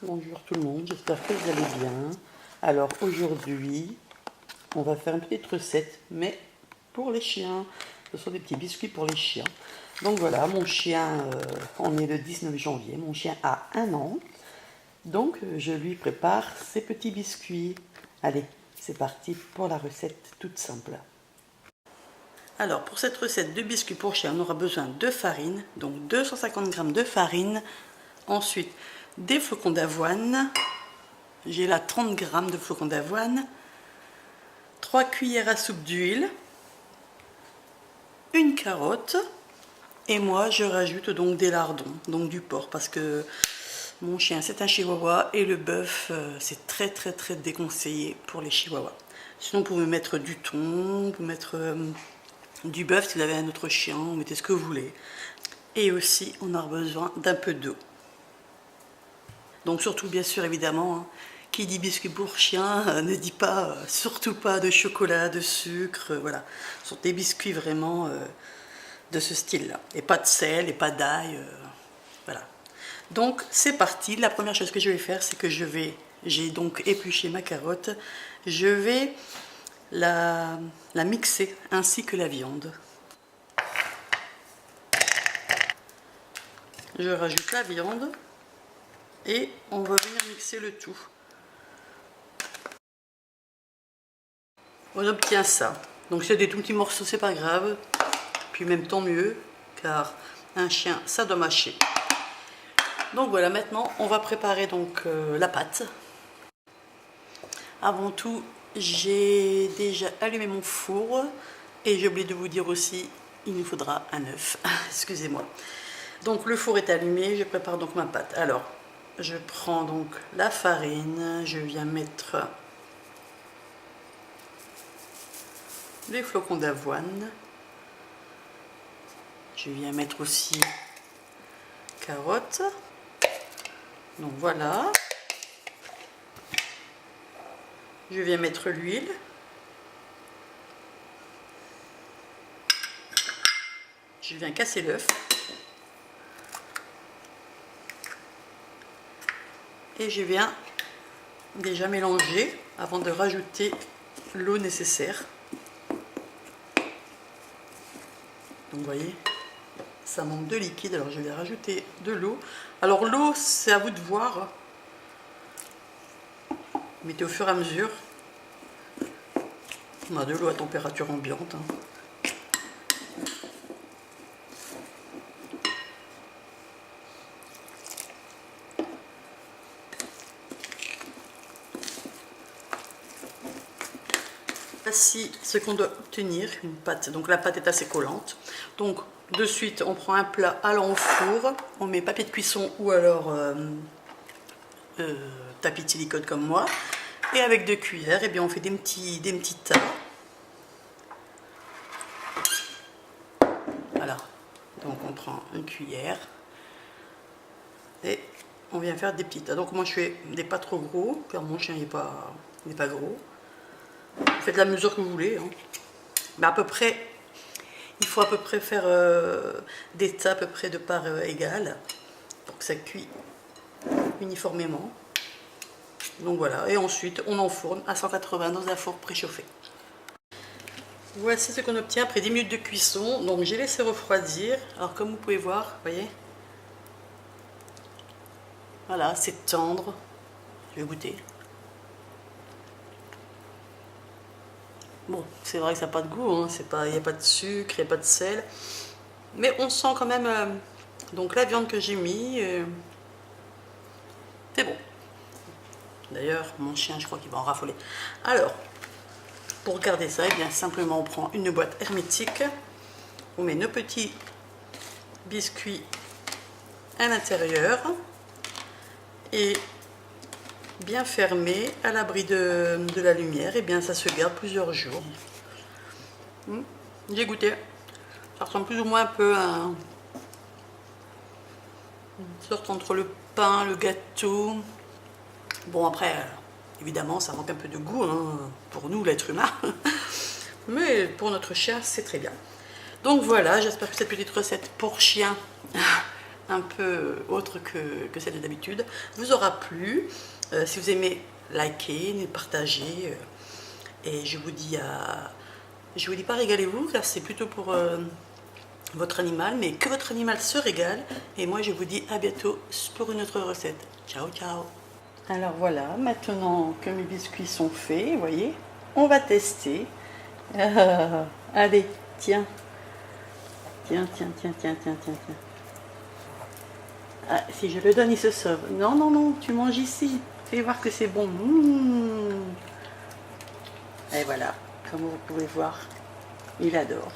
Bonjour tout le monde, j'espère que vous allez bien. Alors aujourd'hui, on va faire une petite recette, mais pour les chiens. Ce sont des petits biscuits pour les chiens. Donc voilà, mon chien, on est le 19 janvier, mon chien a 1 an. Donc je lui prépare ces petits biscuits. Allez, c'est parti pour la recette toute simple. Alors pour cette recette de biscuits pour chien, on aura besoin de farine, donc 250 g de farine. Ensuite, des flocons d'avoine. J'ai là 30 g de flocons d'avoine. 3 cuillères à soupe d'huile. Une carotte. Et moi, je rajoute donc des lardons, donc du porc, parce que mon chien, c'est un chihuahua et le bœuf, c'est très déconseillé pour les chihuahuas. Sinon, vous pouvez mettre du thon, vous mettre du bœuf si vous avez un autre chien, vous mettez ce que vous voulez. Et aussi, on aura besoin d'un peu d'eau. Donc surtout, bien sûr, évidemment, hein, qui dit biscuit pour chien ne dit pas, surtout pas de chocolat, de sucre, voilà. Ce sont des biscuits vraiment de ce style-là. Et pas de sel, et pas d'ail, voilà. Donc c'est parti, la première chose que je vais faire, c'est que j'ai donc épluché ma carotte, je vais la mixer ainsi que la viande. Je rajoute la viande et on va venir mixer le tout. On obtient ça. Donc c'est des tout petits morceaux, c'est pas grave, puis même tant mieux, car un chien ça doit mâcher. Donc voilà, maintenant on va préparer donc la pâte. Avant tout, j'ai déjà allumé mon four et j'ai oublié de vous dire aussi, il nous faudra un œuf. Excusez-moi. Donc le four est allumé, je prépare donc ma pâte. Alors, je prends donc la farine, je viens mettre les flocons d'avoine. Je viens mettre aussi carottes. Donc voilà. Je viens mettre l'huile. Je viens casser l'œuf. Et je viens déjà mélanger avant de rajouter l'eau nécessaire. Donc vous voyez, ça manque de liquide, alors je vais rajouter de l'eau. Alors l'eau, c'est à vous de voir. Mettez au fur et à mesure. On a de l'eau à température ambiante. Voici ce qu'on doit obtenir, une pâte. Donc la pâte est assez collante. Donc de suite, on prend un plat allant au four, on met papier de cuisson ou alors tapis de silicone comme moi. Et avec 2 cuillères, et bien on fait des petits tas. Voilà. Donc on prend une cuillère et on vient faire des petits tas. Donc moi je fais des pas trop gros, car mon chien n'est pas gros. Vous faites la mesure que vous voulez. Hein. Mais à peu près, il faut à peu près faire des tas à peu près de part égale pour que ça cuit uniformément. Donc voilà, et ensuite on enfourne à 180 dans un four préchauffé. Voici ce qu'on obtient après 10 minutes de cuisson. Donc j'ai laissé refroidir. Alors comme vous pouvez voir, vous voyez, voilà, c'est tendre. Je vais goûter. Bon, c'est vrai que ça n'a pas de goût, hein. Il n'y a pas de sucre, il n'y a pas de sel. Mais on sent quand même donc la viande que j'ai mis. C'est bon. D'ailleurs, mon chien, je crois qu'il va en raffoler. Alors, pour garder ça, eh bien simplement on prend une boîte hermétique. On met nos petits biscuits à l'intérieur. Et bien fermé, à l'abri de la lumière, et bien ça se garde plusieurs jours. J'ai goûté, ça ressemble plus ou moins un peu à une sorte entre le pain, le gâteau. Bon après, évidemment ça manque un peu de goût hein, pour nous l'être humain, mais pour notre chien c'est très bien. Donc voilà, j'espère que cette petite recette pour chien un peu autre que celle d'habitude, vous aura plu. Si vous aimez, likez, partagez. Et je vous dis pas régalez-vous, car c'est plutôt pour votre animal, mais que votre animal se régale. Et moi, je vous dis à bientôt pour une autre recette. Ciao, ciao. Alors voilà, maintenant que mes biscuits sont faits, vous voyez, on va tester. Allez, tiens. Tiens. Ah, si je le donne, il se sauve. Non, non, non, tu manges ici. Fais voir que c'est bon. Et voilà, comme vous pouvez voir, il adore.